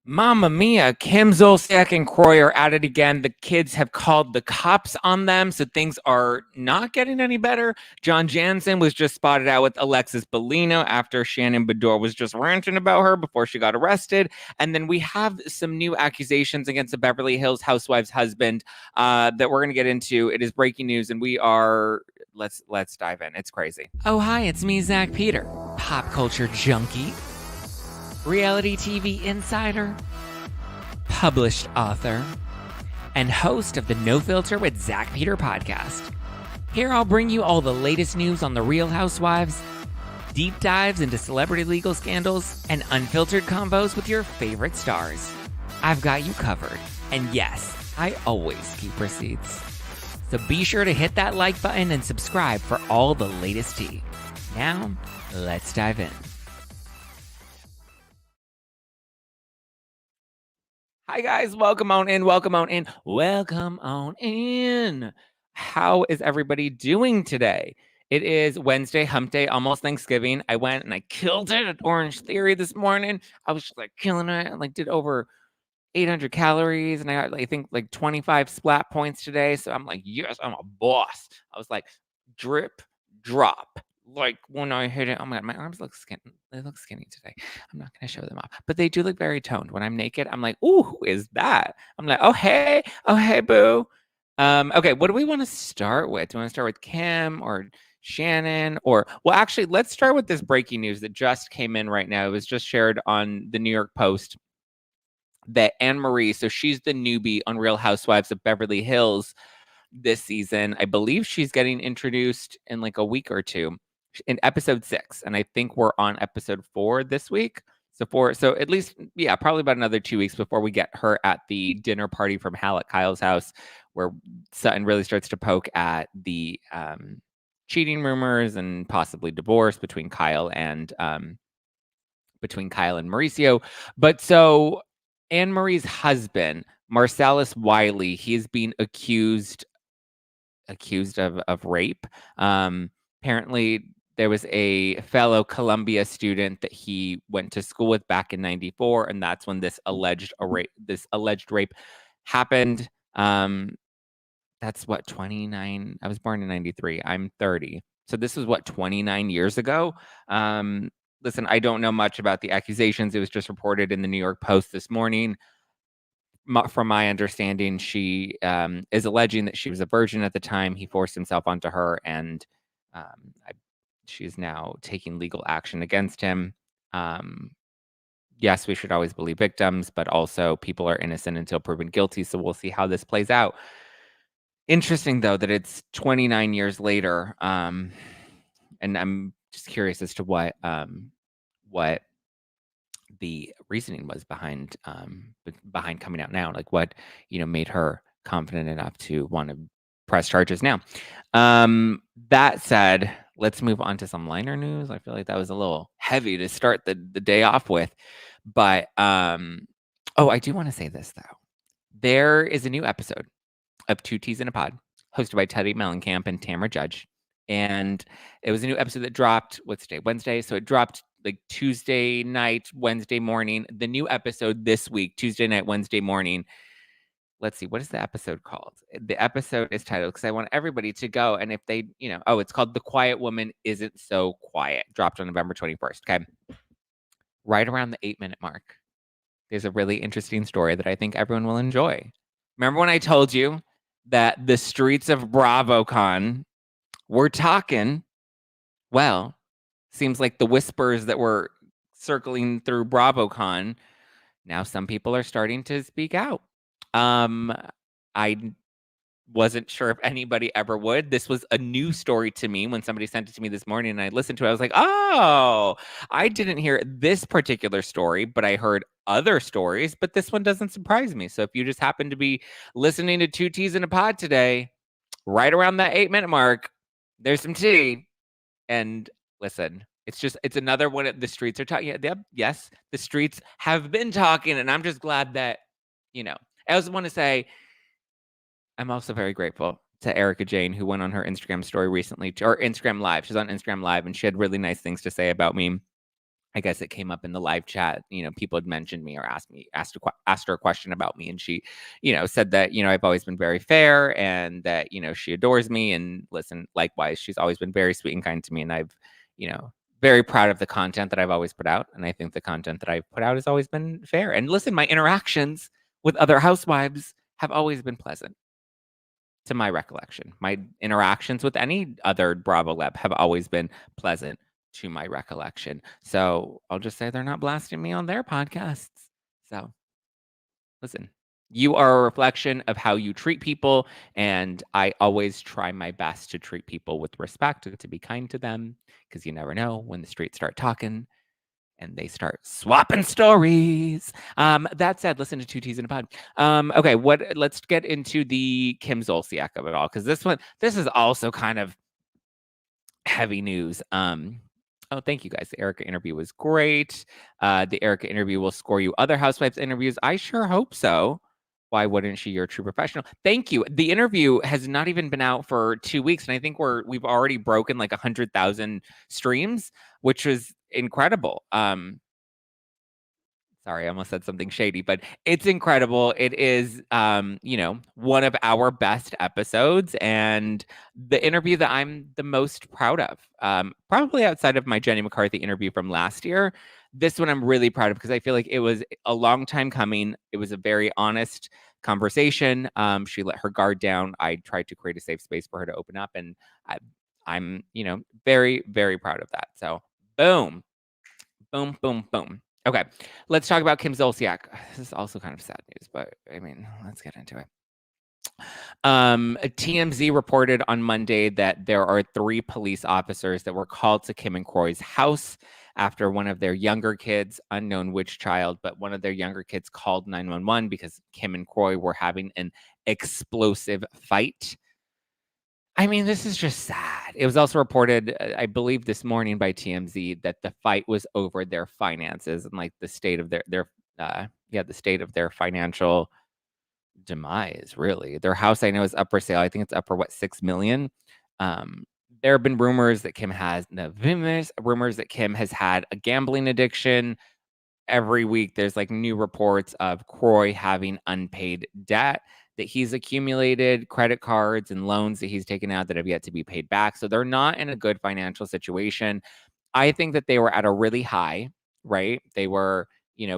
Mamma mia, Kim, Zolciak, and Kroy are at it again. The kids have called the cops on them, so things are not getting any better. John Jansen was just spotted out with Alexis Bellino after Shannon Beador was just ranting about her before she got arrested. And then we have some new accusations against the Beverly Hills Housewives husband that we're going to get into. It is breaking news, and we are... Let's dive in. It's crazy. Oh, hi, it's me, Zack Peter, pop culture junkie, reality TV insider, published author, and host of the No Filter with Zack Peter podcast. Here I'll bring you all the latest news on the Real Housewives, deep dives into celebrity legal scandals, and unfiltered convos with your favorite stars. I've got you covered. And yes, I always keep receipts. So be sure to hit that like button and subscribe for all the latest tea. Now, let's dive in. Hi guys, welcome on in. How is everybody doing today? It is Wednesday, hump day, almost Thanksgiving. I went and I killed it at Orange Theory this morning. I was just like killing it. I did over 800 calories and I got, I think, 25 splat points today. So I'm like, yes, I'm a boss. I was like, drip, drop. Like when I hit it, oh my God, my arms look skinny. They look skinny today. I'm not going to show them off, but they do look very toned. When I'm naked, I'm like, ooh, who is that? I'm like, oh, hey, boo. Okay, what do we want to start with? Do we want to start with Kim or Shannon? Well, actually, let's start with this breaking news that just came in right now. It was just shared on the New York Post that Anne Marie, so she's the newbie on Real Housewives of Beverly Hills this season. I believe she's getting introduced in a week or two in episode 6. And I think we're on episode 4 this week. So at least, yeah, probably about another 2 weeks before we get her at the dinner party from Hal at Kyle's house, where Sutton really starts to poke at the cheating rumors and possibly divorce between Kyle and Mauricio. But so Anne Marie's husband, Marcellus Wiley, he's being accused of rape. Apparently, there was a fellow Columbia student that he went to school with back in '94, and that's when this alleged rape happened. That's what, 29. I was born in '93. I'm 30, so this was 29 years ago. Listen, I don't know much about the accusations. It was just reported in the New York Post this morning. From my understanding, she is alleging that she was a virgin at the time he forced himself onto her, and she's now taking legal action against him. Yes, we should always believe victims, but also people are innocent until proven guilty, so we'll see how this plays out. Interesting, though, that it's 29 years later, and I'm just curious as to what the reasoning was behind coming out now, what made her confident enough to want to press charges now. That said, let's move on to some liner news. I feel like that was a little heavy to start the day off with, but I do want to say this though. There is a new episode of Two Teas in a Pod, hosted by Teddy Mellencamp and Tamra Judge, and it was a new episode that dropped. What's today? Wednesday. So it dropped Tuesday night, Wednesday morning. The new episode this week, Tuesday night, Wednesday morning. Let's see, what is the episode called? The episode is titled, because I want everybody to go, and if they, it's called The Quiet Woman Isn't So Quiet, dropped on November 21st, okay? Right around the 8-minute mark, there's a really interesting story that I think everyone will enjoy. Remember when I told you that the streets of BravoCon were talking? Well, seems like the whispers that were circling through BravoCon, now some people are starting to speak out. I wasn't sure if anybody ever would. This was a new story to me when somebody sent it to me this morning and I listened to it. I was like, oh, I didn't hear this particular story, but I heard other stories, but this one doesn't surprise me. So if you just happen to be listening to Two Teas in a Pod today, right around that 8-minute mark, there's some tea. And listen, it's another one. The streets are talking. Yes, the streets have been talking, and I'm just glad that, I also want to say, I'm also very grateful to Erica Jane, who went on her Instagram story recently, or Instagram Live. She's on Instagram Live, and she had really nice things to say about me. I guess it came up in the live chat. People had mentioned me or asked her a question about me, and she, said that I've always been very fair and that she adores me. And listen, likewise, she's always been very sweet and kind to me, and I've, very proud of the content that I've always put out, and I think the content that I've put out has always been fair. And listen, my interactions with other housewives have always been pleasant. To my recollection, my interactions with any other Bravo Lab have always been pleasant to my recollection. So I'll just say they're not blasting me on their podcasts. So listen, you are a reflection of how you treat people. And I always try my best to treat people with respect and to be kind to them, because you never know when the streets start talking and they start swapping stories. That said, listen to Two T's in a Pod. Okay, let's get into the Kim Zolciak of it all, because this is also kind of heavy news. Oh, thank you guys. The Erica interview was great. The Erica interview will score you other Housewives interviews. I sure hope so. Why wouldn't she? You're a true professional. Thank you. The interview has not even been out for 2 weeks, and I think we've already broken like 100,000 streams, which was incredible. Sorry, I almost said something shady, but it's incredible. It is, one of our best episodes, and the interview that I'm the most proud of, probably outside of my Jenny McCarthy interview from last year. This one I'm really proud of because I feel like it was a long time coming. It was a very honest conversation. She let her guard down. I tried to create a safe space for her to open up, and I'm, very, very proud of that. So, boom, boom, boom, boom. Okay, let's talk about Kim Zolciak. This is also kind of sad news, but I mean, let's get into it. TMZ reported on Monday that there are 3 police officers that were called to Kim and Kroy's house after one of their younger kids, unknown which child, but one of their younger kids called 911 because Kim and Kroy were having an explosive fight. I mean, this is just sad. It was also reported, I believe this morning by TMZ, that the fight was over their finances and like the state of the state of their financial demise, really. Their house, I know, is up for sale. I think it's up for what, 6 million. There have been rumors that Kim has had a gambling addiction. Every week there's like new reports of Kroy having unpaid debt that he's accumulated, credit cards and loans that he's taken out that have yet to be paid back. So they're not in a good financial situation. I think that they were at a really high, right? They were,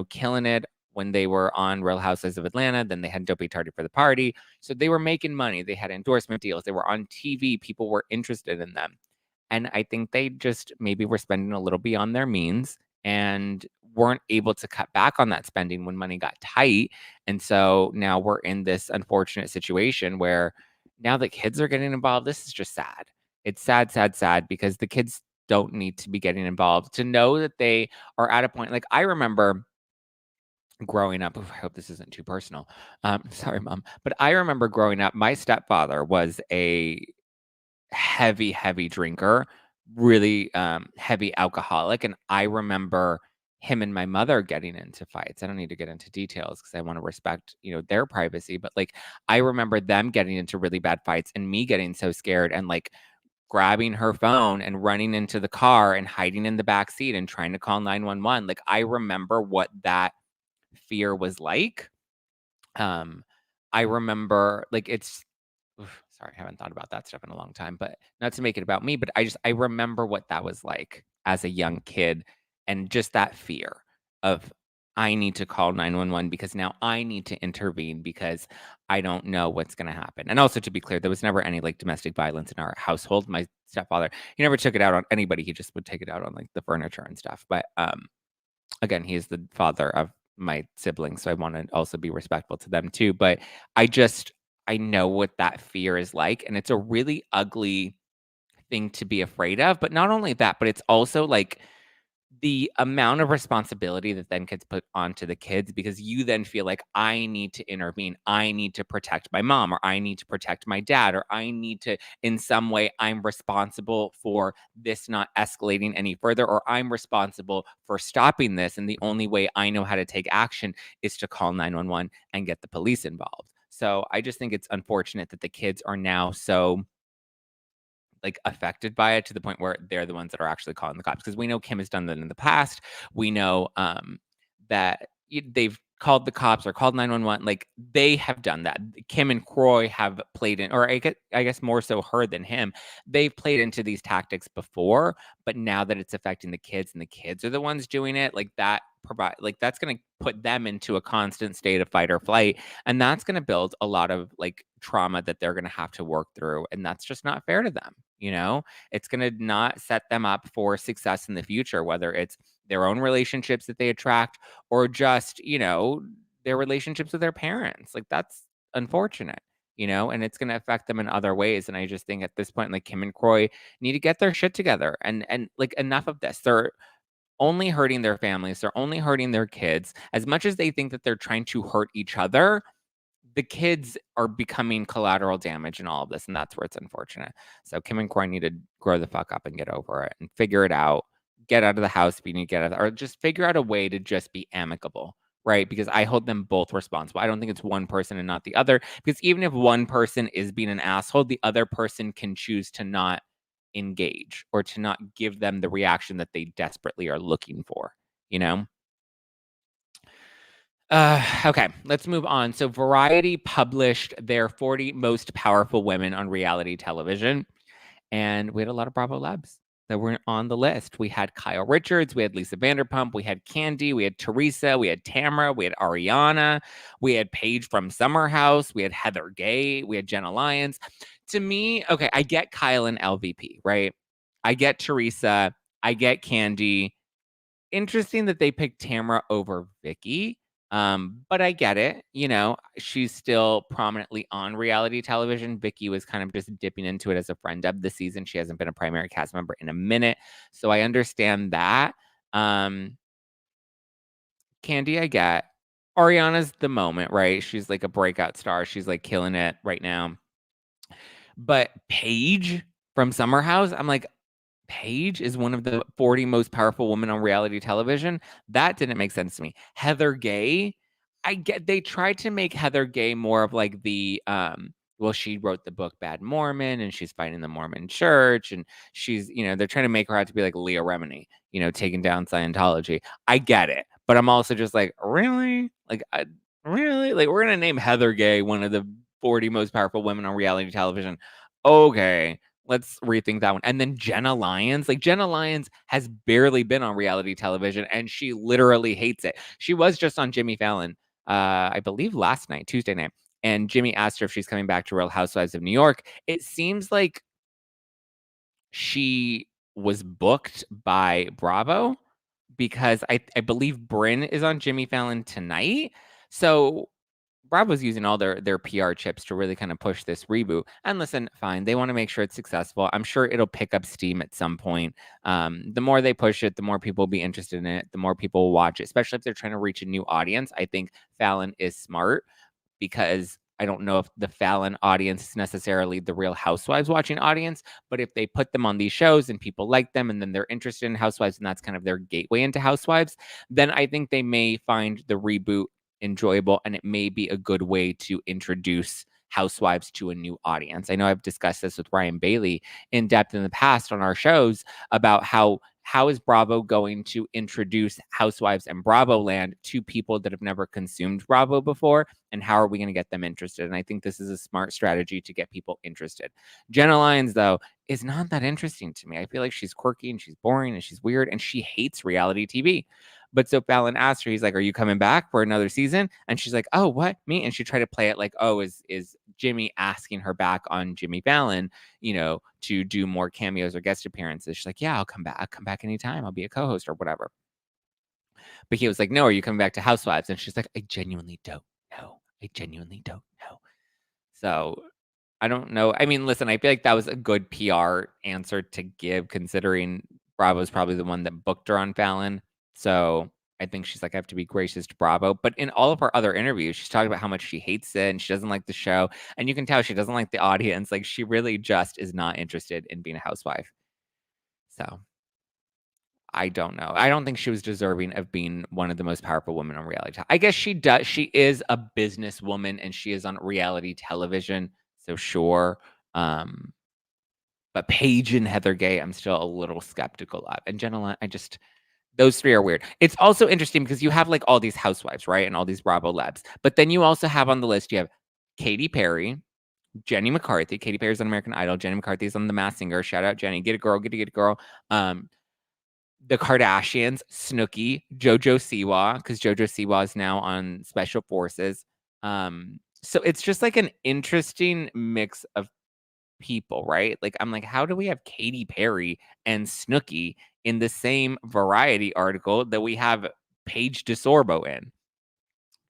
killing it when they were on Real Housewives of Atlanta. Then they had Dopey Tardy for the Party. So they were making money. They had endorsement deals. They were on TV. People were interested in them. And I think they just maybe were spending a little beyond their means and weren't able to cut back on that spending when money got tight. And so now we're in this unfortunate situation where now the kids are getting involved. This is just sad. It's sad, sad, sad, because the kids don't need to be getting involved. To know that they are at a point, like I remember growing up, I hope this isn't too personal. Sorry, Mom. But I remember growing up, my stepfather was a heavy, heavy drinker, really heavy alcoholic. And I remember him and my mother getting into fights. I don't need to get into details because I want to respect, their privacy. But like, I remember them getting into really bad fights and me getting so scared and like grabbing her phone and running into the car and hiding in the back seat and trying to call 911. Like, I remember what that fear was like. I remember like sorry, I haven't thought about that stuff in a long time, but not to make it about me, but I remember what that was like as a young kid and just that fear of I need to call 911 because now I need to intervene because I don't know what's going to happen. And also to be clear, there was never any like domestic violence in our household. My stepfather, he never took it out on anybody. He just would take it out on like the furniture and stuff. But again, he is the father of my siblings, so I want to also be respectful to them too. But I know what that fear is like, and it's a really ugly thing to be afraid of. But not only that, but it's also like the amount of responsibility that then gets put onto the kids because you then feel like I need to intervene. I need to protect my mom, or I need to protect my dad, or I need to, in some way, I'm responsible for this not escalating any further, or I'm responsible for stopping this. And the only way I know how to take action is to call 911 and get the police involved. So I just think it's unfortunate that the kids are now so like affected by it to the point where they're the ones that are actually calling the cops. Because we know Kim has done that in the past. We know that they've called the cops or called 911. Like they have done that. Kim and Kroy have played in, or I guess more so her than him. They've played into these tactics before, but now that it's affecting the kids and the kids are the ones doing it, like that that's going to put them into a constant state of fight or flight, and that's going to build a lot of like trauma that they're going to have to work through, and that's just not fair to them. It's going to not set them up for success in the future, whether it's their own relationships that they attract or just their relationships with their parents. Like that's unfortunate, and it's going to affect them in other ways. And I just think at this point, like Kim and Kroy need to get their shit together, and like enough of this. They're only hurting their families. They're only hurting their kids. As much as they think that they're trying to hurt each other, the kids are becoming collateral damage in all of this, and that's where it's unfortunate. So Kim and Kroy need to grow the fuck up and get over it and figure it out. Get out of the house if you need to get out of or just figure out a way to just be amicable, right? Because I hold them both responsible. I don't think it's one person and not the other, because even if one person is being an asshole, the other person can choose to not engage or to not give them the reaction that they desperately are looking for, Okay, let's move on. So Variety published their 40 most powerful women on reality television, and we had a lot of Bravo Labs that were on the list. We had Kyle Richards, we had Lisa Vanderpump, we had Candy, we had Teresa, we had Tamra, we had Ariana, we had Paige from Summer House, we had Heather Gay, we had Jenna Lyons. To me, okay, I get Kyle and LVP, right? I get Teresa, I get Candy. Interesting that they picked Tamra over Vicky. But I get it. She's still prominently on reality television. Vicky was kind of just dipping into it as a friend of the season. She hasn't been a primary cast member in a minute. So I understand that. Candy, I get. Ariana's the moment, right? She's like a breakout star. She's like killing it right now. But Paige from Summer House, I'm like, Paige is one of the 40 most powerful women on reality television. That didn't make sense to me. Heather Gay, I get they tried to make Heather Gay more of like the well, she wrote the book Bad Mormon and she's fighting the Mormon church and she's, they're trying to make her out to be like Leah Remini, taking down Scientology. I get it. But I'm also just like, really? Like really? Like we're going to name Heather Gay one of the 40 most powerful women on reality television. Okay. Let's rethink that one. And then Jenna Lyons. Like Jenna Lyons has barely been on reality television and she literally hates it. She was just on Jimmy Fallon, I believe last night, Tuesday night. And Jimmy asked her if she's coming back to Real Housewives of New York. It seems like she was booked by Bravo because I believe Bryn is on Jimmy Fallon tonight. So Bravo's using all their PR chips to really kind of push this reboot. And listen, fine, they want to make sure it's successful. I'm sure it'll pick up steam at some point. The more they push it, the more people will be interested in it, the more people will watch it, especially if they're trying to reach a new audience. I think Fallon is smart because I don't know if the Fallon audience is necessarily the Real Housewives watching audience, but if they put them on these shows and people like them and then they're interested in Housewives and that's kind of their gateway into Housewives, then I think they may find the reboot enjoyable and it may be a good way to introduce Housewives to a new audience. I know I've discussed this with Ryan Bailey in depth in the past on our shows about how is Bravo going to introduce Housewives and Bravo Land to people that have never consumed Bravo before, and how are we going to get them interested? And I think this is a smart strategy to get people interested. Jenna Lyons, though, is not that interesting to me. I feel like she's quirky and she's boring and she's weird and she hates reality TV. But so Fallon asked her, he's like, are you coming back for another season? And she's like, oh, what? Me? And she tried to play it like, oh, is Jimmy asking her back on Jimmy Fallon, to do more cameos or guest appearances? She's like, yeah, I'll come back. I'll come back anytime. I'll be a co-host or whatever. But he was like, no, are you coming back to Housewives? And she's like, I genuinely don't know. I genuinely don't know. So I don't know. I mean, listen, I feel like that was a good PR answer to give, considering Bravo's probably the one that booked her on Fallon. So I think she's like, I have to be gracious to Bravo. But in all of her other interviews, she's talking about how much she hates it and she doesn't like the show. And you can tell she doesn't like the audience. Like she really just is not interested in being a housewife. So I don't know. I don't think she was deserving of being one of the most powerful women on reality. I guess she does. She is a businesswoman and she is on reality television. So sure. But But Paige and Heather Gay, I'm still a little skeptical of. And Jenna, those three are weird. It's also interesting because you have like all these housewives, right? And all these Bravo labs. But then you also have on the list, you have Katy Perry, Jenny McCarthy. Katy Perry's on American Idol. Jenny McCarthy's on The Masked Singer. Shout out Jenny. Get a girl, get a girl. The Kardashians, Snooki, JoJo Siwa, because JoJo Siwa is now on Special Forces. So it's just like an interesting mix of people, right? Like, I'm like, how do we have Katy Perry and Snooki in the same Variety article that we have Paige DeSorbo in?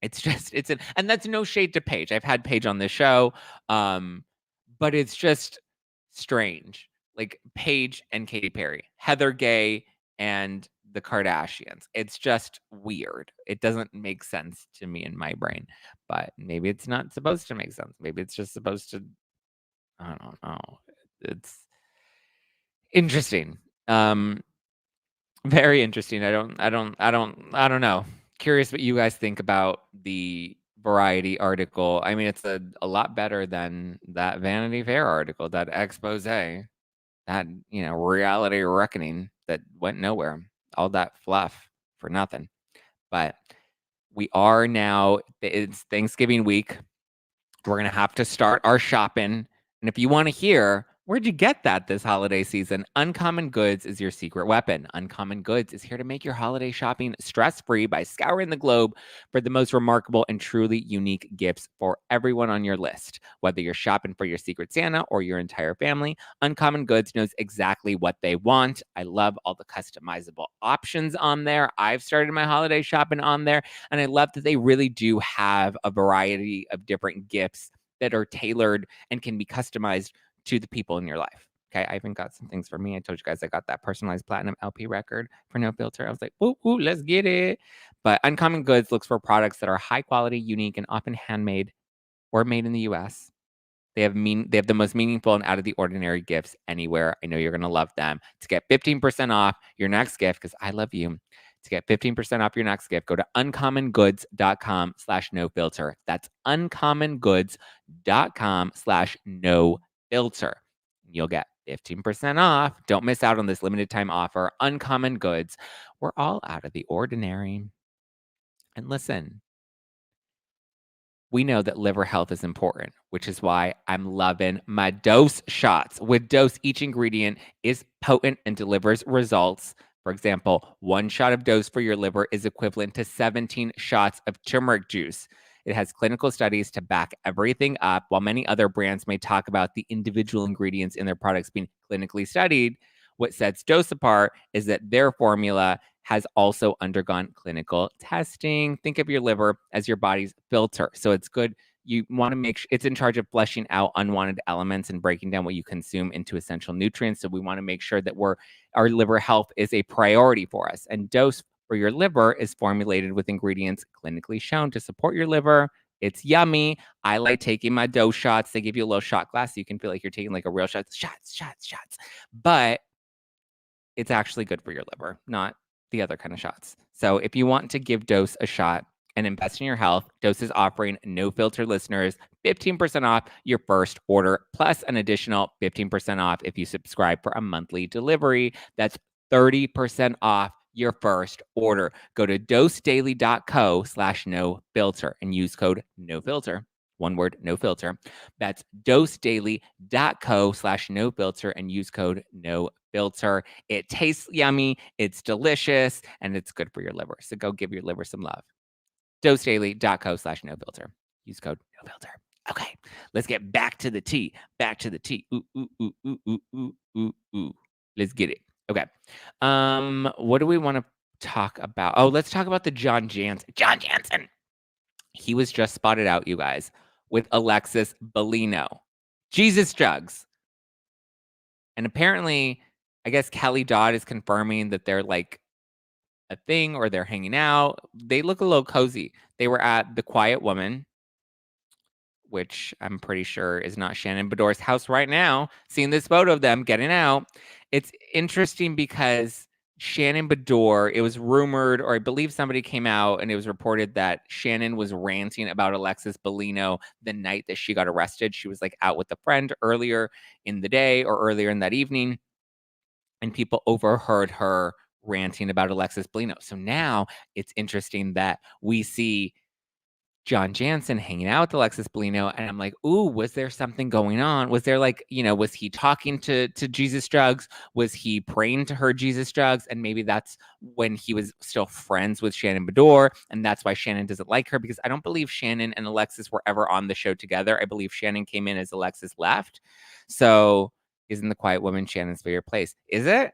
It's just, and that's no shade to Paige. I've had Paige on this show, but it's just strange. Like Paige and Katy Perry, Heather Gay and the Kardashians. It's just weird. It doesn't make sense to me in my brain, but maybe it's not supposed to make sense. Maybe it's just supposed to, I don't know. It's interesting. Very interesting. I don't know. Curious what you guys think about the Variety article. I mean, it's a lot better than that Vanity Fair article, that expose, that, reality reckoning that went nowhere. All that fluff for nothing. But we are now, it's Thanksgiving week. We're going to have to start our shopping. And if you want to hear, where'd you get that this holiday season? Uncommon Goods is your secret weapon. Uncommon Goods is here to make your holiday shopping stress-free by scouring the globe for the most remarkable and truly unique gifts for everyone on your list. Whether you're shopping for your Secret Santa or your entire family, Uncommon Goods knows exactly what they want. I love all the customizable options on there. I've started my holiday shopping on there, and I love that they really do have a variety of different gifts that are tailored and can be customized to the people in your life. Okay, I even got some things for me. I told you guys I got that personalized platinum LP record for No Filter. I was like, ooh, let's get it. But Uncommon Goods looks for products that are high quality, unique, and often handmade or made in the US. They have the most meaningful and out of the ordinary gifts anywhere. I know you're going to love them. To get 15% off your next gift, because I love you. To get 15% off your next gift, go to uncommongoods.com/nofilter. That's uncommongoods.com/nofilter. You'll get 15% off. Don't miss out on this limited time offer. Uncommon Goods. We're all out of the ordinary. And listen, we know that liver health is important, which is why I'm loving my dose shots. With dose, each ingredient is potent and delivers results. For example, 1 shot of dose for your liver is equivalent to 17 shots of turmeric juice. It has clinical studies to back everything up. While many other brands may talk about the individual ingredients in their products being clinically studied, what sets Dose apart is that their formula has also undergone clinical testing. Think of your liver as your body's filter. So it's good. You want to make sure it's in charge of flushing out unwanted elements and breaking down what you consume into essential nutrients. So we want to make sure that our liver health is a priority for us. And Dose for your liver is formulated with ingredients clinically shown to support your liver. It's yummy. I like taking my Dose shots. They give you a little shot glass so you can feel like you're taking like a real shot. Shots. But it's actually good for your liver, not the other kind of shots. So if you want to give Dose a shot and invest in your health, Dose is offering No Filter listeners 15% off your first order, plus an additional 15% off if you subscribe for a monthly delivery. That's 30% off your first order. Go to dosedaily.co/nofilter and use code NOFILTER. One word, no filter. That's dosedaily.co/nofilter and use code NOFILTER. It tastes yummy, it's delicious, and it's good for your liver. So go give your liver some love. dosedaily.co/nofilter. Use code NOFILTER. Okay, let's get back to the tea. Ooh. Let's get it. Okay. What do we want to talk about? Oh, let's talk about the John Jansen. He was just spotted out, you guys, with Alexis Bellino. Jesus jugs. And apparently, I guess Kelly Dodd is confirming that they're like a thing or they're hanging out. They look a little cozy. They were at The Quiet Woman, which I'm pretty sure is not Shannon Beador's house right now. Seeing this photo of them getting out. It's interesting because Shannon Beador, it was rumored, or I believe somebody came out and it was reported that Shannon was ranting about Alexis Bellino the night that she got arrested. She was like out with a friend earlier in the day or earlier in that evening, and people overheard her ranting about Alexis Bellino. So now it's interesting that we see John Jansen hanging out with Alexis Bellino, and I'm like, ooh, was there something going on? Was there like, was he talking to Jesus Drugs? Was he praying to her Jesus Drugs? And maybe that's when he was still friends with Shannon Beador, and that's why Shannon doesn't like her, because I don't believe Shannon and Alexis were ever on the show together. I believe Shannon came in as Alexis left. So isn't the quiet woman Shannon's favorite place? Is it?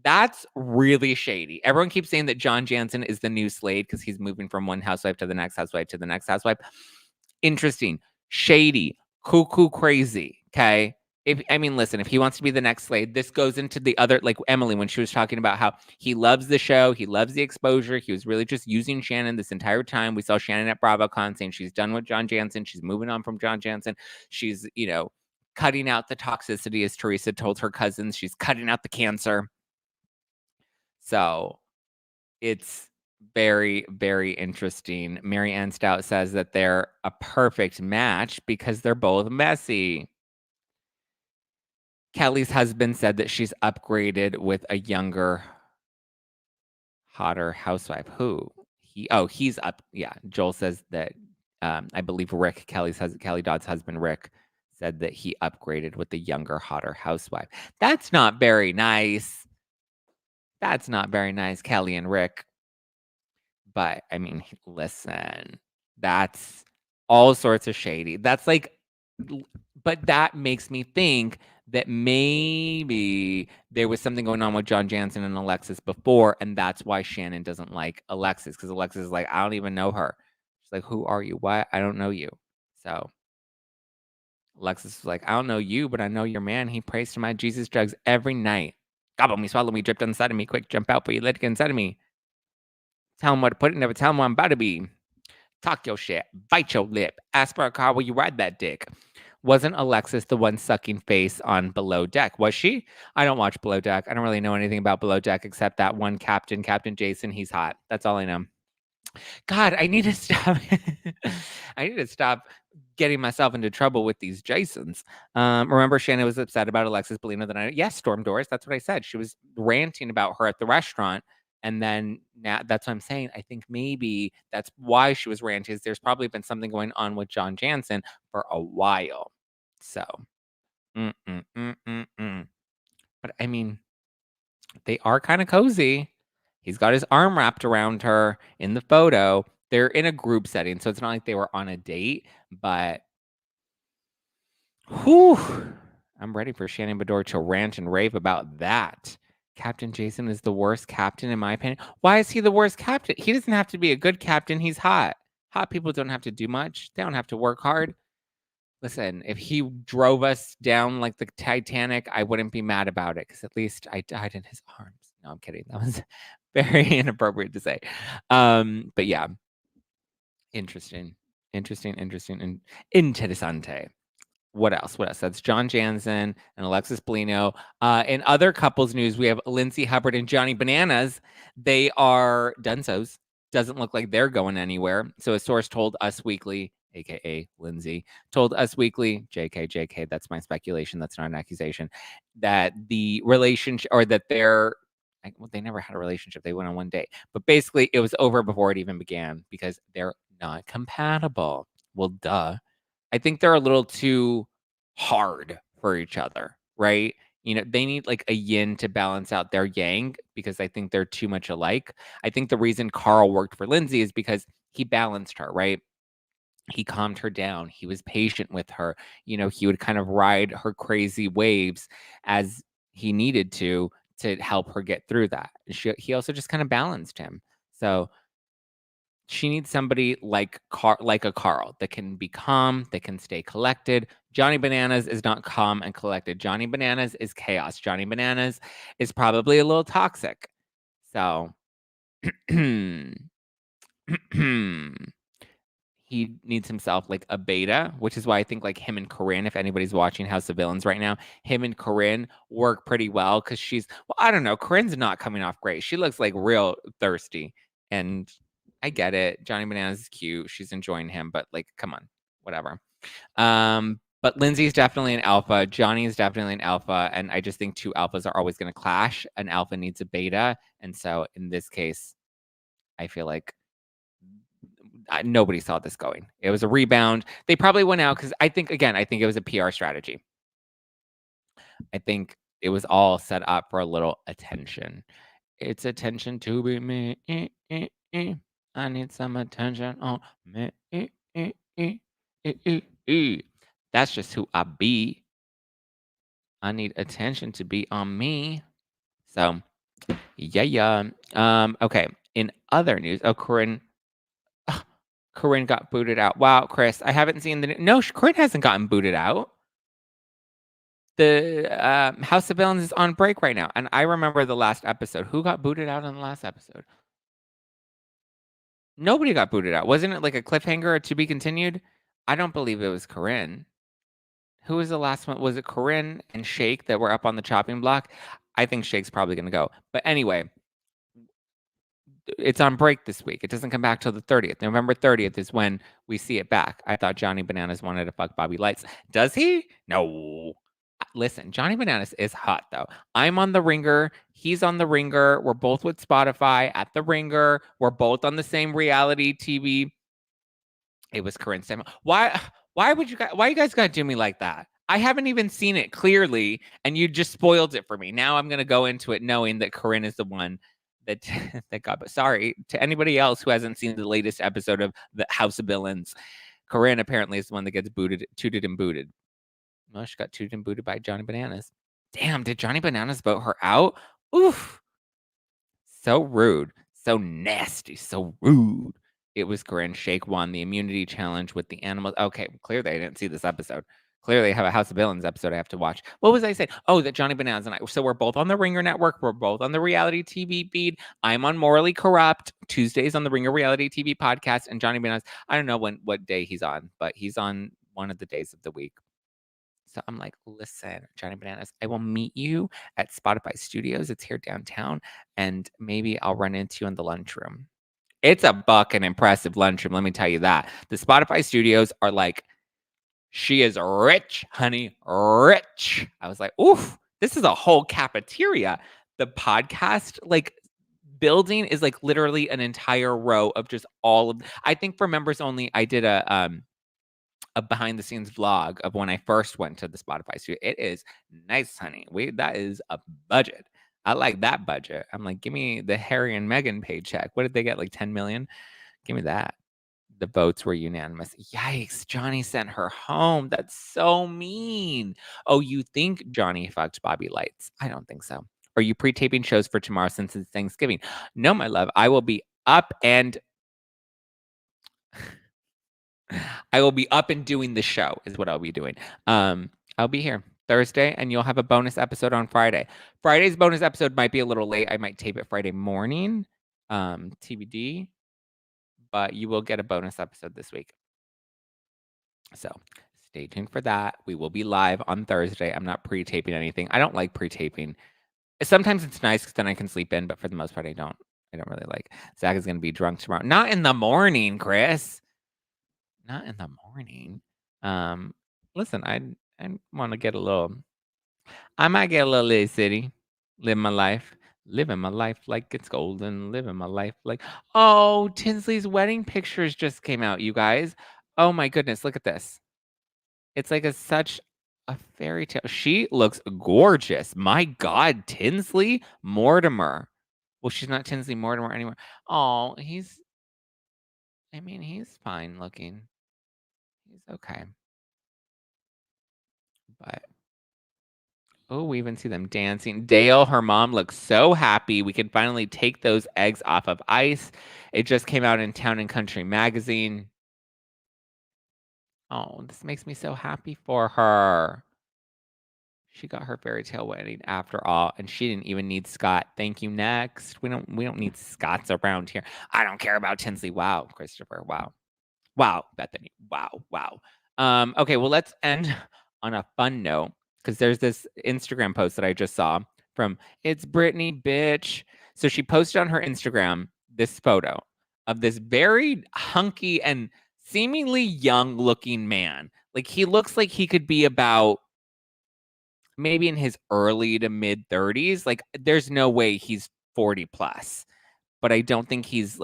That's really shady. Everyone keeps saying that John Jansen is the new Slade because he's moving from one housewife to the next housewife to the next housewife. Interesting, shady, cuckoo, crazy. Okay. Listen, if he wants to be the next Slade, this goes into the other, like Emily, when she was talking about how he loves the show, he loves the exposure. He was really just using Shannon this entire time. We saw Shannon at BravoCon saying she's done with John Jansen. She's moving on from John Jansen. She's, cutting out the toxicity, as Teresa told her cousins. She's cutting out the cancer. So it's very, very interesting. Mary Ann Stout says that they're a perfect match because they're both messy. Kelly's husband said that she's upgraded with a younger, hotter housewife. Who? He's up. Yeah. Joel says that I believe Rick, Kelly Dodd's husband, Rick, said that he upgraded with a younger, hotter housewife. That's not very nice. That's not very nice, Kelly and Rick. But listen, that's all sorts of shady. That's like, but that makes me think that maybe there was something going on with John Jansen and Alexis before, and that's why Shannon doesn't like Alexis, because Alexis is like, I don't even know her. She's like, who are you? What? I don't know you. So Alexis was like, I don't know you, but I know your man. He prays to my Jesus drugs every night. Gobble me, swallow me, drip inside of me, quick, jump out, but you let it get inside of me. Tell him what to put in, never tell him what I'm about to be. Talk your shit, bite your lip, ask for a car while you ride that dick. Wasn't Alexis the one sucking face on Below Deck? Was she? I don't watch Below Deck. I don't really know anything about Below Deck except that one captain, Captain Jason. He's hot. That's all I know. God, I need to stop. I need to stop getting myself into trouble with these Jasons. Remember, Shannon was upset about Alexis Bellino the night. Yes, Storm Doors. That's what I said. She was ranting about her at the restaurant. And then now that's what I'm saying. I think maybe that's why she was ranting. Is there's probably been something going on with John Jansen for a while. So, but they are kind of cozy. He's got his arm wrapped around her in the photo. They're in a group setting, so it's not like they were on a date, but whew, I'm ready for Shannon Beador to rant and rave about that. Captain Jason is the worst captain, in my opinion. Why is he the worst captain? He doesn't have to be a good captain. He's hot. Hot people don't have to do much. They don't have to work hard. Listen, if he drove us down like the Titanic, I wouldn't be mad about it because at least I died in his arms. No, I'm kidding. That was very inappropriate to say. But yeah, interesting, and interessante. What else? That's John Jansen and Alexis Bellino. In other couples news, we have Lindsay Hubbard and Johnny Bananas. They are dunzos. Doesn't look like they're going anywhere. So a source told Us Weekly, aka Lindsay, told Us Weekly, JK, that's my speculation. That's not an accusation. That the relationship, or that they never had a relationship. They went on one date. But basically, it was over before it even began because they're not compatible. Well, duh. I think they're a little too hard for each other, right? They need like a yin to balance out their yang because I think they're too much alike. I think the reason Carl worked for Lindsay is because he balanced her, right? He calmed her down. He was patient with her. He would kind of ride her crazy waves as he needed to help her get through that. He also just kind of balanced him. So she needs somebody like a Carl that can be calm, that can stay collected. Johnny Bananas is not calm and collected. Johnny Bananas is chaos. Johnny Bananas is probably a little toxic. So he he needs himself like a beta, which is why I think like him and Corinne, if anybody's watching House of Villains right now, him and Corinne work pretty well because well, I don't know. Corinne's not coming off great. She looks like real thirsty. And I get it. Johnny Bananas is cute. She's enjoying him, but like, come on, whatever. But Lindsay's definitely an alpha. Johnny is definitely an alpha. And I just think two alphas are always going to clash. An alpha needs a beta. And so in this case, I feel like nobody saw this going. It was a rebound. They probably went out because I think it was a PR strategy. I think it was all set up for a little attention. It's attention to be me. I need some attention on me. That's just who I be. I need attention to be on me. So, yeah. Okay. In other news, Corinne got booted out. Wow, Chris, I haven't seen no. Corinne hasn't gotten booted out. The House of Villains is on break right now, and I remember the last episode. Who got booted out in the last episode? Nobody got booted out. Wasn't it like a cliffhanger to be continued? I don't believe it was Corinne. Who was the last one? Was it Corinne and Shake that were up on the chopping block? I think Shake's probably going to go. But anyway, it's on break this week. It doesn't come back till the 30th. November 30th is when we see it back. I thought Johnny Bananas wanted to fuck Bobby Lights. Does he? No. Listen, Johnny Bananas is hot, though. I'm on the Ringer. He's on the Ringer. We're both with Spotify at the Ringer. We're both on the same reality TV. It was Corinne Samuel. Why you guys gotta do me like that? I haven't even seen it clearly, and you just spoiled it for me. Now I'm gonna go into it knowing that Corinne is the one that that got. But sorry to anybody else who hasn't seen the latest episode of the House of Villains. Corinne apparently is the one that gets tooted and booted. Well, she got tooted and booted by Johnny Bananas. Damn, did Johnny Bananas vote her out? Oof. So rude. So nasty. So rude. It was Corinne. Shake won the immunity challenge with the animals. Okay, clearly I didn't see this episode. Clearly I have a House of Villains episode I have to watch. What was I saying? Oh, that Johnny Bananas and I. So we're both on the Ringer Network. We're both on the reality TV feed. I'm on Morally Corrupt. Tuesdays on the Ringer Reality TV podcast. And Johnny Bananas, I don't know what day he's on, but he's on one of the days of the week. So I'm like, listen, Johnny Bananas, I will meet you at Spotify Studios. It's here downtown. And maybe I'll run into you in the lunchroom. It's a bucking impressive lunchroom, let me tell you that. The Spotify Studios are like, she is rich, honey, rich. I was like, oof, this is a whole cafeteria. The podcast, like, building is like literally an entire row of just all of. I think for members only, I did a behind the scenes vlog of when I first went to the Spotify studio. It is nice, honey. That is a budget. I like that budget. I'm like, give me the Harry and Meghan paycheck. What did they get? Like 10 million? Give me that. The votes were unanimous. Yikes. Johnny sent her home. That's so mean. Oh, you think Johnny fucked Bobby Lights? I don't think so. Are you pre-taping shows for tomorrow since it's Thanksgiving? No, my love. I will be up and doing the show is what I'll be doing. I'll be here Thursday and you'll have a bonus episode on Friday. Friday's bonus episode might be a little late. I might tape it Friday morning, TBD, but you will get a bonus episode this week. So stay tuned for that. We will be live on Thursday. I'm not pre-taping anything. I don't like pre-taping. Sometimes it's nice because then I can sleep in, but for the most part, I don't really like. Zach is going to be drunk tomorrow. Not in the morning, Chris. Not in the morning. Listen, I want to get a little. I might get a little Lily City, living my life like it's golden, living my life like. Oh, Tinsley's wedding pictures just came out, you guys. Oh my goodness, look at this. It's like such a fairy tale. She looks gorgeous. My God, Tinsley Mortimer. Well, she's not Tinsley Mortimer anymore. Oh, he's fine looking. He's okay. But oh, we even see them dancing. Dale, her mom, looks so happy. We can finally take those eggs off of ice. It just came out in Town and Country magazine. Oh, this makes me so happy for her. She got her fairy tale wedding after all, and she didn't even need Scott. Thank you. Next. We don't need Scotts around here. I don't care about Tinsley. Wow, Christopher. Wow. Wow, Bethany. Wow. Okay, well, let's end on a fun note because there's this Instagram post that I just saw from It's Britney, bitch. So she posted on her Instagram this photo of this very hunky and seemingly young looking man. Like he looks like he could be about maybe in his early to mid 30s. Like there's no way he's 40 plus, but I don't think he's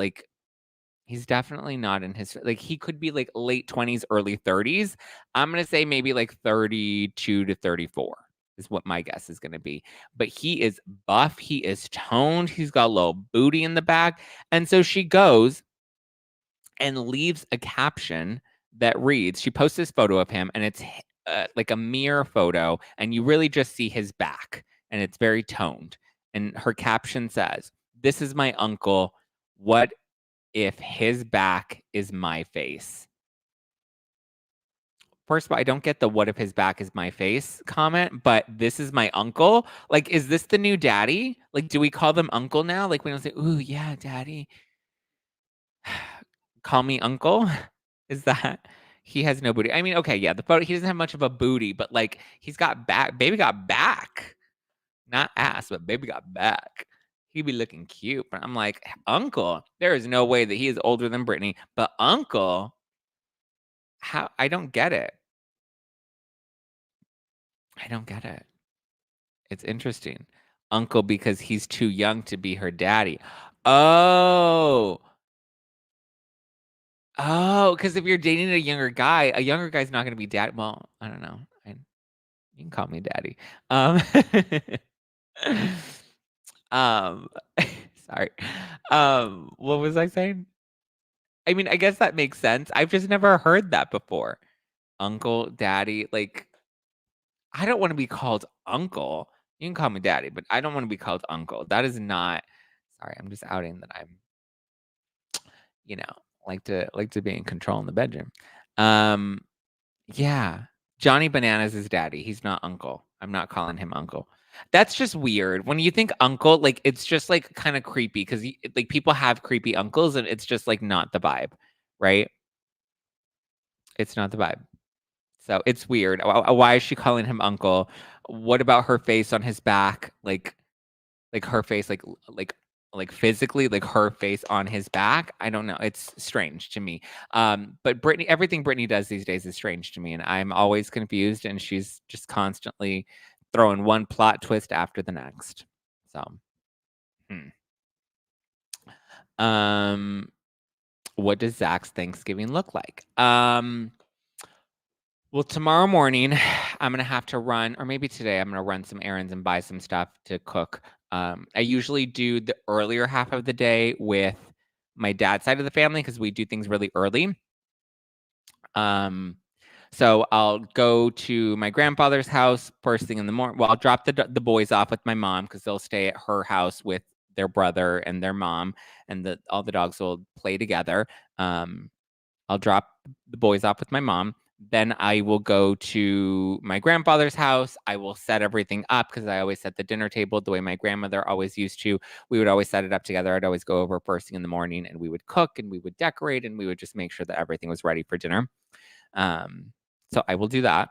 definitely not in his like, he could be, like, late 20s, early 30s. I'm gonna say maybe, like, 32 to 34 is what my guess is gonna be. But he is buff, he is toned, he's got a little booty in the back, and so she goes and leaves a caption that reads she posts this photo of him, and it's, like, a mirror photo, and you really just see his back, and it's very toned, and her caption says, "This is my uncle. What if his back is my face?" First of all, I don't get the "what if his back is my face" comment, but this is my uncle. Like, is this the new daddy? Like, do we call them uncle now? Like, we don't say, "Ooh, yeah, daddy. Call me uncle." Is that he has no booty? I mean, okay, yeah, the photo he doesn't have much of a booty, but like he's got back. Baby got back. Not ass, but baby got back. He be looking cute. But I'm like, uncle, there is no way that he is older than Britney. But uncle, how I don't get it. I don't get it. It's interesting. Uncle because he's too young to be her daddy. Oh. Oh, because if you're dating a younger guy's not gonna be dad. Well, I don't know. You can call me daddy. Um, um sorry. What was I saying? I mean, I guess that makes sense. I've just never heard that before. Uncle, daddy, like I don't want to be called uncle. You can call me daddy, but I don't want to be called uncle. That is not sorry, I'm just outing that I'm, you know, like to be in control in the bedroom. Um, yeah. Johnny Bananas is daddy. He's not uncle. I'm not calling him uncle. That's just weird. When you think uncle, like it's just like kind of creepy because like people have creepy uncles and it's just like not the vibe, right? It's not the vibe. So it's weird. Why is she calling him uncle? What about her face on his back? Like her face, like physically, like her face on his back. I don't know. It's strange to me. But Brittany, everything Brittany does these days is strange to me, and I'm always confused. And she's just constantly throwing one plot twist after the next. So, hmm. um, what does Zach's Thanksgiving look like? Well, tomorrow morning, I'm gonna have to run, or maybe today, I'm gonna run some errands and buy some stuff to cook. I usually do the earlier half of the day with my dad's side of the family because we do things really early. Um, so I'll go to my grandfather's house first thing in the morning. Well, I'll drop the boys off with my mom because they'll stay at her house with their brother and their mom, and all the dogs will play together. I'll drop the boys off with my mom. Then I will go to my grandfather's house. I will set everything up because I always set the dinner table the way my grandmother always used to. We would always set it up together. I'd always go over first thing in the morning and we would cook and we would decorate and we would just make sure that everything was ready for dinner. So I will do that.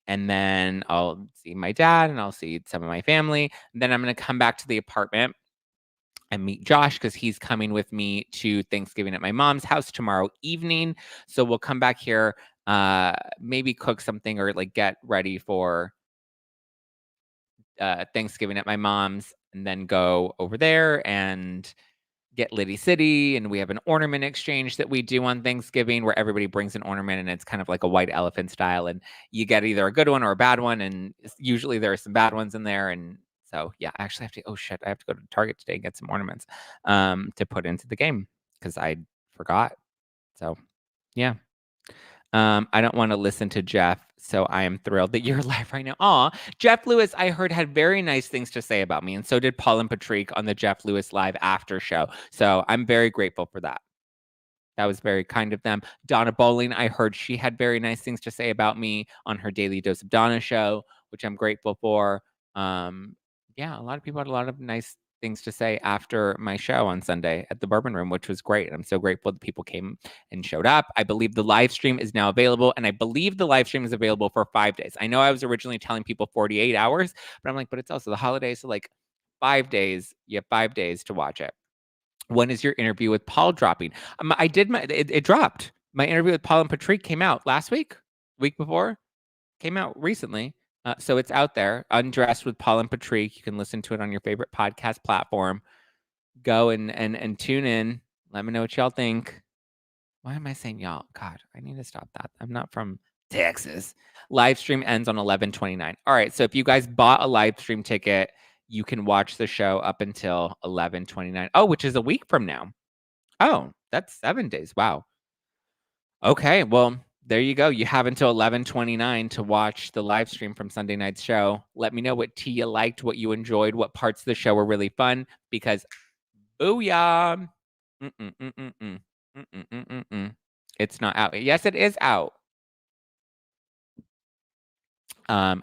And then I'll see my dad and I'll see some of my family. And then I'm going to come back to the apartment and meet Josh because he's coming with me to Thanksgiving at my mom's house tomorrow evening. So we'll come back here, maybe cook something or like get ready for Thanksgiving at my mom's and then go over there and get Liddy City. And we have an ornament exchange that we do on Thanksgiving where everybody brings an ornament and it's kind of like a white elephant style. And you get either a good one or a bad one. And usually there are some bad ones in there. And so, yeah, I actually have to, oh shit, I have to go to Target today and get some ornaments to put into the game because I forgot. So, yeah. I don't want to listen to Jeff, so I am thrilled that you're live right now. Aw, Jeff Lewis, I heard had very nice things to say about me, and so did Paul and Patrick on the Jeff Lewis live after show. So I'm very grateful for that. That was very kind of them. Donna Bowling, I heard she had very nice things to say about me on her Daily Dose of Donna show, which I'm grateful for. Yeah, a lot of people had a lot of nice things to say after my show on Sunday at the Bourbon Room, which was great. I'm so grateful that people came and showed up. I believe the live stream is now available, and I believe the live stream is available for 5 days. I know I was originally telling people 48 hours, but I'm like, but it's also the holidays, so like 5 days. You have 5 days to watch it. When is your interview with Paul dropping? I did it dropped. My interview with Paul and Patrick came out last week before, came out recently. So it's out there, Undressed with Paul and Patrick. You can listen to it on your favorite podcast platform. Go and tune in. Let me know what y'all think. Why am I saying y'all? God, I need to stop that. I'm not from Texas. Live stream ends on 11/29. All right, so if you guys bought a live stream ticket, you can watch the show up until 11/29. Oh, which is a week from now. Oh, that's 7 days. Wow. Okay, well, there you go. You have until 11/29 to watch the live stream from Sunday night's show. Let me know what tea you liked, what you enjoyed, what parts of the show were really fun, because booyah. It's not out. Yes, it is out.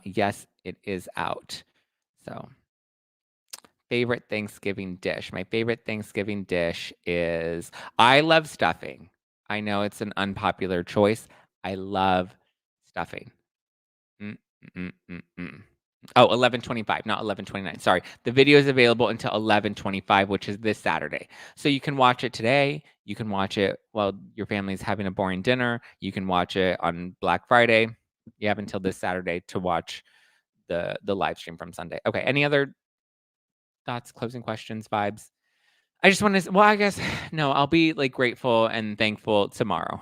Yes, it is out. So, favorite Thanksgiving dish. My favorite Thanksgiving dish is, I love stuffing. I know it's an unpopular choice. I love stuffing. Oh, 11/25, not 11/29. Sorry. The video is available until 11/25, which is this Saturday. So you can watch it today. You can watch it while your family's having a boring dinner. You can watch it on Black Friday. You have until this Saturday to watch the live stream from Sunday. Okay. Any other thoughts, closing questions, vibes? I just want to, well, I guess, no, I'll be like grateful and thankful tomorrow.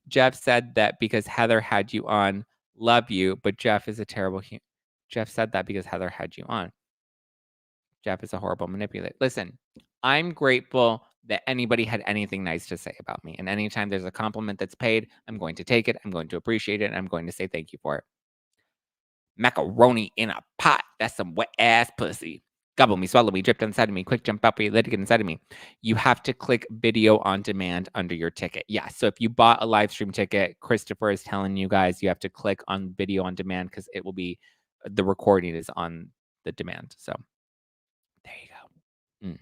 Jeff said that because Heather had you on, love you, but Jeff is a terrible human. Jeff said that because Heather had you on. Jeff is a horrible manipulator. Listen, I'm grateful that anybody had anything nice to say about me. And anytime there's a compliment that's paid, I'm going to take it. I'm going to appreciate it. And I'm going to say thank you for it. Macaroni in a pot. That's some wet ass pussy. Gobble me, swallow me, dripped inside of me, quick jump up, let it get inside of me. You have to click video on demand under your ticket. Yeah, so if you bought a live stream ticket, Christopher is telling you guys you have to click on video on demand because it will be, the recording is on the demand. So there you go.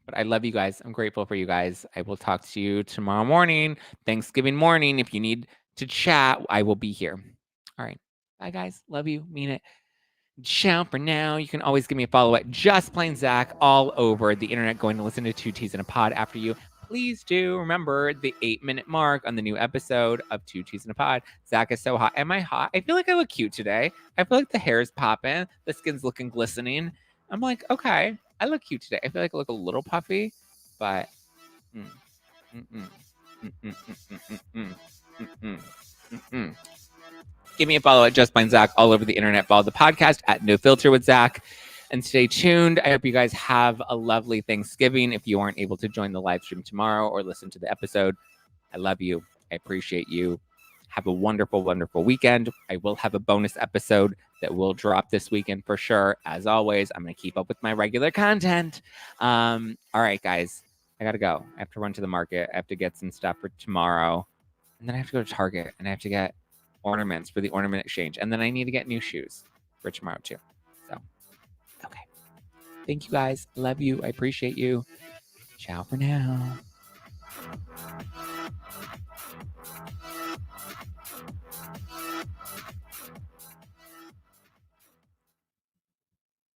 But I love you guys. I'm grateful for you guys. I will talk to you tomorrow morning, Thanksgiving morning. If you need to chat, I will be here. All right. Bye, guys. Love you. Mean it. Ciao for now. You can always give me a follow at Just Plain Zack all over the internet. Going to listen to Two Teas in a Pod after you. Please do remember the 8-minute mark on the new episode of Two Teas in a Pod. Zack is so hot. Am I hot? I feel like I look cute today. I feel like the hair is popping. The skin's looking glistening. I'm like, okay, I look cute today. I feel like I look a little puffy, but give me a follow at Just Plain Zack all over the internet. Follow the podcast at No Filter with Zack. And stay tuned. I hope you guys have a lovely Thanksgiving. If you aren't able to join the live stream tomorrow or listen to the episode, I love you. I appreciate you. Have a wonderful, wonderful weekend. I will have a bonus episode that will drop this weekend for sure. As always, I'm going to keep up with my regular content. All right, guys. I got to go. I have to run to the market. I have to get some stuff for tomorrow. And then I have to go to Target and I have to get ornaments for the ornament exchange. And then I need to get new shoes for tomorrow too. So, okay. Thank you guys. Love you. I appreciate you. Ciao for now.